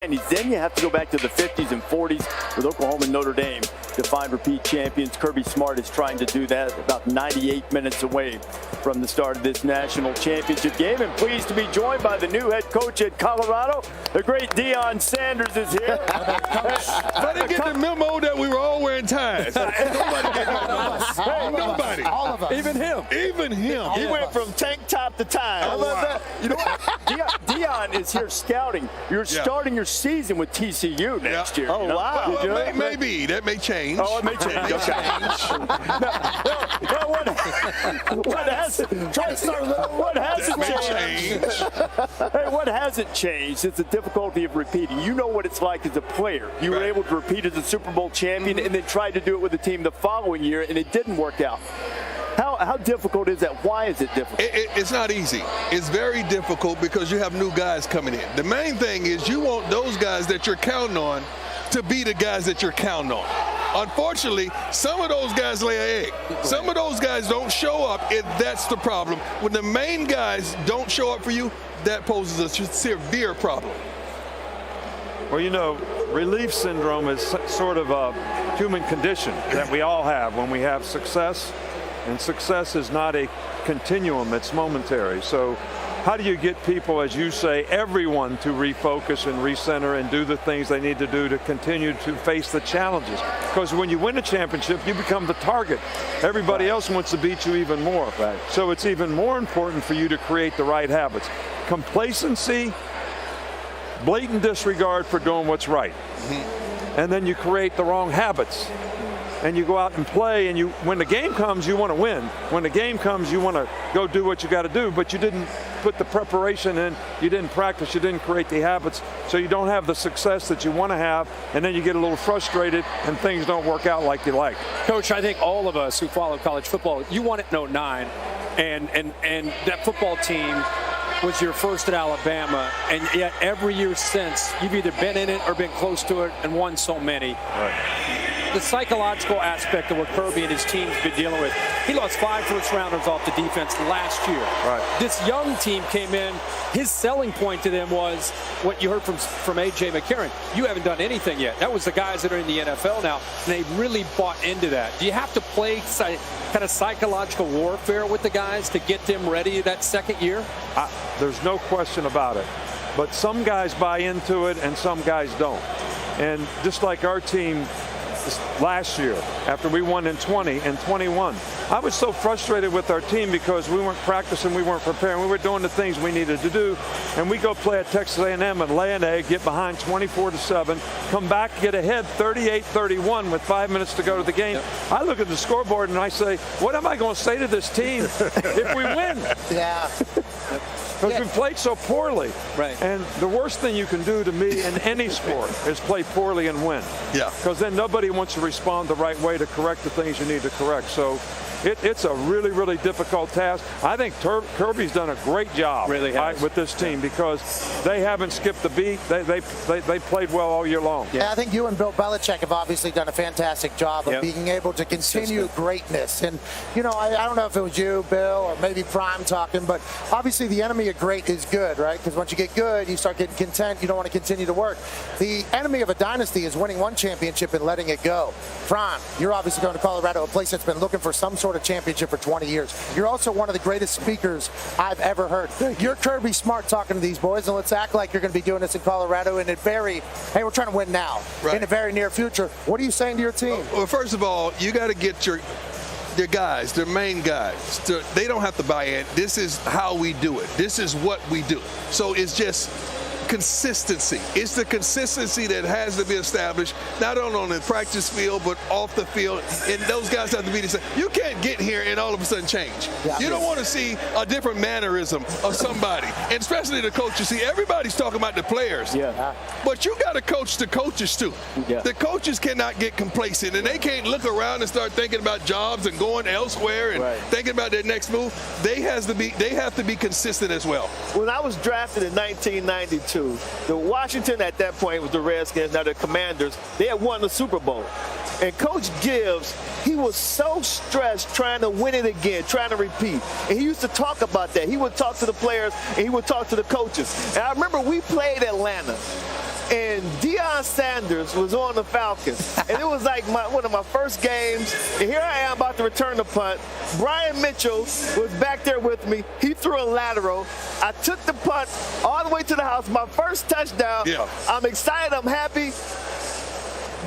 Then you have to go back to the 50s and 40s with Oklahoma and Notre Dame to find repeat champions. Kirby Smart is trying to do that about 98 minutes away from the start of this national championship game. And pleased to be joined by the new head coach at Colorado. The great Deion Sanders is here. I didn't get the memo that we were all wearing ties. Nobody get that. Nobody. All of us. Even him. Even him. He went from tank top to tie. How about that? You know what? Deion is here scouting. You're starting your season with TCU next year. Oh, wow. Well, maybe. That may change. Oh, it may change. What hasn't changed is the difficulty of repeating. You know what it's like as a player. You were able to repeat as a Super Bowl champion and then tried to do it with the team the following year, and it didn't work out. How difficult is that? Why is it difficult? It's not easy. It's very difficult because you have new guys coming in. The main thing is you want those guys that you're counting on to be the guys that you're counting on. Unfortunately, some of those guys lay an egg. Some of those guys don't show up, and that's the problem. When the main guys don't show up for you, that poses a severe problem. Well, you know, relief syndrome is sort of a human condition that we all have when we have success. And success is not a continuum, it's momentary. So how do you get people, as you say, everyone to refocus and recenter and do the things they need to do to continue to face the challenges? Because when you win a championship, you become the target. Everybody else wants to beat you even more. So it's even more important for you to create the right habits. Complacency, blatant disregard for doing what's right. And then you create the wrong habits. And you go out and play, and when the game comes, you want to win. When the game comes, you want to go do what you got to do, but you didn't put the preparation in, you didn't practice, you didn't create the habits, so you don't have the success that you want to have, and then you get a little frustrated, and things don't work out like you like. Coach, I think all of us who follow college football, you won it in 09, and that football team was your first at Alabama, and yet every year since, you've either been in it or been close to it and won so many. The psychological aspect of what Kirby and his team's been dealing with. He lost 5 first-rounders off the defense last year. This young team came in. His selling point to them was what you heard from A.J. McCarron. You haven't done anything yet. That was the guys that are in the NFL now, and they really bought into that. Do you have to play kind of psychological warfare with the guys to get them ready that second year? There's no question about it. But some guys buy into it, and some guys don't. And just like our team last year, after we won in 20 and 21, I was so frustrated with our team because we weren't practicing, we weren't preparing, we were doing the things we needed to do, and we go play at Texas A&M and lay an egg, get behind 24-7, come back, get ahead 38-31 with 5 minutes to go to the game. I look at the scoreboard and I say, what am I going to say to this team if we win? Because we played so poorly. And the worst thing you can do to me in any sport is play poorly and win. Because then nobody wants to respond the right way to correct the things you need to correct. So it's a really, really difficult task. I think Kirby's done a great job with this team because they haven't skipped the beat. They played well all year long. I think you and Bill Belichick have obviously done a fantastic job of being able to continue greatness. And, you know, I don't know if it was you, Bill, or maybe Prime talking, but obviously the enemy of great is good, right? Because once you get good, you start getting content. You don't want to continue to work. The enemy of a dynasty is winning one championship and letting it go. Prime, you're obviously going to Colorado, a place that's been looking for some sort of championship for 20 years. You're also one of the greatest speakers I've ever heard. You're Kirby Smart talking to these boys, and let's act like you're going to be doing this in Colorado in a very, hey, we're trying to win now, in the very near future. What are you saying to your team? Well, first of all, you got to get their guys, their main guys. They don't have to buy in. This is how we do it. This is what we do. So it's just consistency. It's the consistency that has to be established, not only on the practice field, but off the field. And those guys have to be the same. You can't get here and all of a sudden change. You don't want to see a different mannerism of somebody, and especially the coaches. See, everybody's talking about the players, but you got to coach the coaches too. The coaches cannot get complacent, and they can't look around and start thinking about jobs and going elsewhere and thinking about their next move. They have to be consistent as well. When I was drafted in 1992, the Washington at that point was the Redskins, now the Commanders. They had won the Super Bowl. And Coach Gibbs, he was so stressed trying to win it again, trying to repeat. And he used to talk about that. He would talk to the players and he would talk to the coaches. And I remember we played Atlanta. and Deion Sanders was on the Falcons. And it was like one of my first games. And here I am about to return the punt. Brian Mitchell was back there with me. He threw a lateral. I took the punt all the way to the house. My first touchdown. Yeah. I'm excited. I'm happy.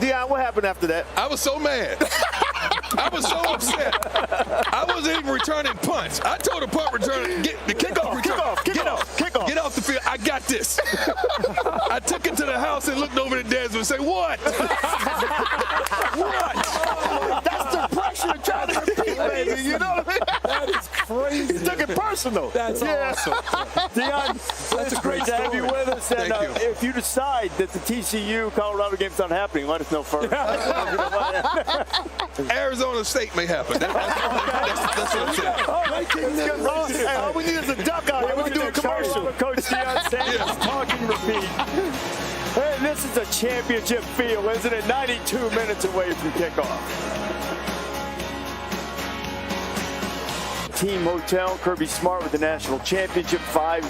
Deion, what happened after that? I was so mad. I was so upset. I wasn't even returning punts. I told the punt returner, get the kickoff return. Get off the field. I got this. I took it to the house and looked over at Desmond and said, what? What? That's the pressure of trying to repeat, baby. You know what I mean? That is crazy. He took it personal. That's awesome. Deion, it's great to have you with us. And Thank you. if you decide that the TCU Colorado game's not happening, let us know first. Arizona State may happen. That's what I'm saying. Hey, all we need is a duck out here. We can do a commercial. Coach Deion Sanders talking repeat. Hey, this is a championship feel, isn't it? 92 minutes away from kickoff. Team Hotel, Kirby Smart with the national championship, 5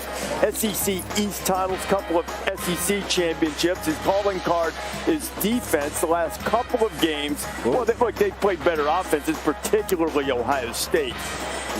SEC East titles, couple of SEC championships. His calling card is defense. The last couple of games, well, they've played better offenses, particularly Ohio State.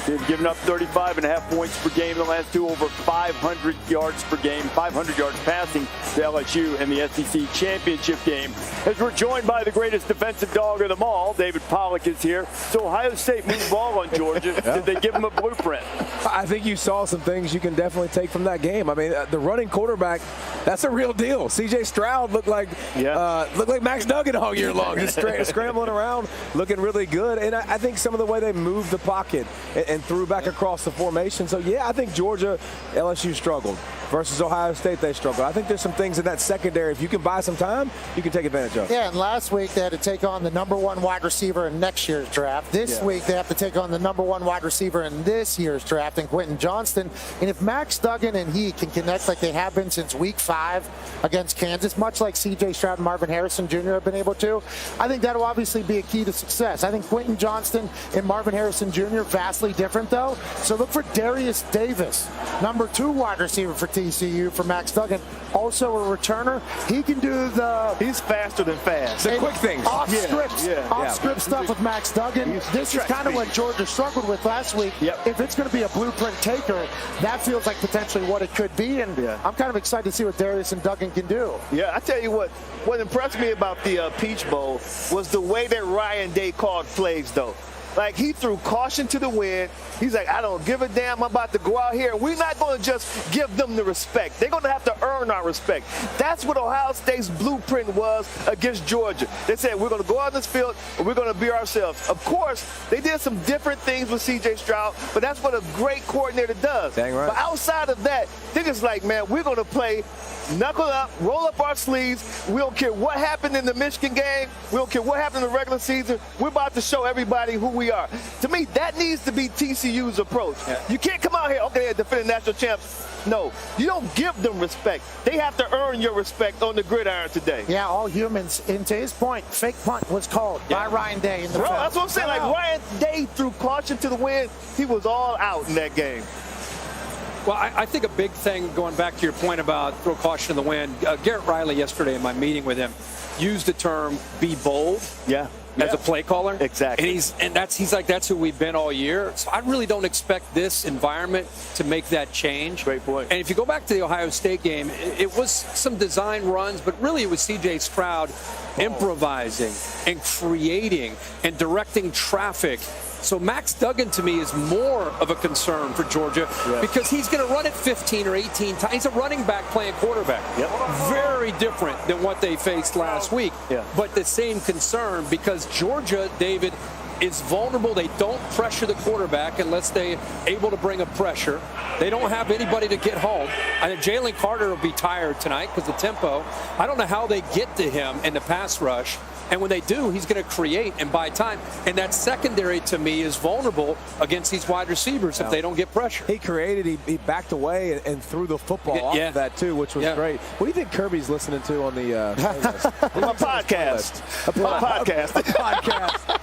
They've given up 35.5 points per game in the last two, over 500 yards per game, 500 yards passing to LSU in the SEC championship game. As we're joined by the greatest defensive dog of them all, David Pollack is here. So Ohio State moved ball on Georgia. Did they give them a blueprint? I think you saw some things you can definitely take from that game. I mean, the running quarterback, that's a real deal. C.J. Stroud looked like Max Duggan all year long, just scrambling around, looking really good. And I think some of the way they moved the pocket and threw back across the formation. So, yeah, I think Georgia, LSU struggled. Versus Ohio State, they struggled. I think there's some things in that secondary. If you can buy some time, you can take advantage of. Yeah, and last week they had to take on the #1 wide receiver in next year's draft. This week they have to take on the #1 wide receiver in this year's draft, in Quentin Johnston. And if Max Duggan and he can connect like they have been since week 5 against Kansas, much like C.J. Stroud and Marvin Harrison Jr. have been able to, I think that'll obviously be a key to success. I think Quentin Johnston and Marvin Harrison Jr. vastly different, though. So look for Darius Davis, #2 wide receiver for TCU for Max Duggan. Also a returner. He can do He's faster than fast. The quick things. Off-script stuff with Max Duggan. This is kind of what Georgia struggled with last week. If it's going to be a blueprint taker, that feels like potentially what it could be. And I'm kind of excited to see what Darius and Duggan can do. Yeah, I tell you what impressed me about the Peach Bowl was the way that Ryan Day called plays, though. Like, he threw caution to the wind. He's like, I don't give a damn. I'm about to go out here. We're not going to just give them the respect. They're going to have to earn our respect. That's what Ohio State's blueprint was against Georgia. They said, we're going to go out this field and we're going to be ourselves. Of course, they did some different things with C.J. Stroud, but that's what a great coordinator does. Dang right. But outside of that, they're just like, man, we're going to play knuckle up, roll up our sleeves. We don't care what happened in the Michigan game. We don't care what happened in the regular season. We're about to show everybody who we are. To me, that needs to be TCU's approach. You can't come out here, okay, defending national champs. No, you don't give them respect. They have to earn your respect on the gridiron today. Yeah, all humans. And to his point, fake punt was called by Ryan Day in the Bro, that's what I'm saying. Like, Ryan Day threw caution to the wind. He was all out in that game. Well, I think a big thing, going back to your point about throw caution to the wind, Garrett Riley yesterday in my meeting with him used the term be bold. As a play caller. Exactly. And he's like, that's who we've been all year. So I really don't expect this environment to make that change. Great point. And if you go back to the Ohio State game, it was some design runs, but really it was C.J. Stroud improvising and creating and directing traffic. So Max Duggan, to me, is more of a concern for Georgia because he's going to run it 15 or 18 times. He's a running back playing quarterback. Very different than what they faced last week. But the same concern because Georgia, David, is vulnerable. They don't pressure the quarterback unless they're able to bring a pressure. They don't have anybody to get home. I think Jalen Carter will be tired tonight because the tempo. I don't know how they get to him in the pass rush. And when they do, he's going to create and buy time. And that secondary, to me, is vulnerable against these wide receivers if they don't get pressure. He created, he backed away and threw the football off of that, too, which was great. What do you think Kirby's listening to on the my podcast?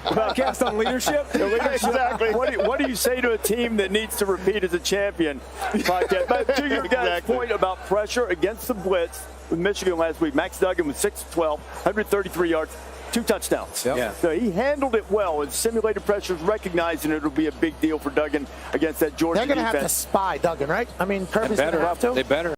Podcast on leadership? Exactly. What do you say to a team that needs to repeat as a champion? Podcast. But to your guys' point about pressure against the blitz, with Michigan last week. Max Duggan was 6-12, 133 yards, 2 touchdowns. Yep. Yeah. So he handled it well. As simulated pressures, recognizing it'll be a big deal for Duggan against that Georgia They're going to defense. have to spy Duggan, right? I mean, Kirby's going to have to. They better.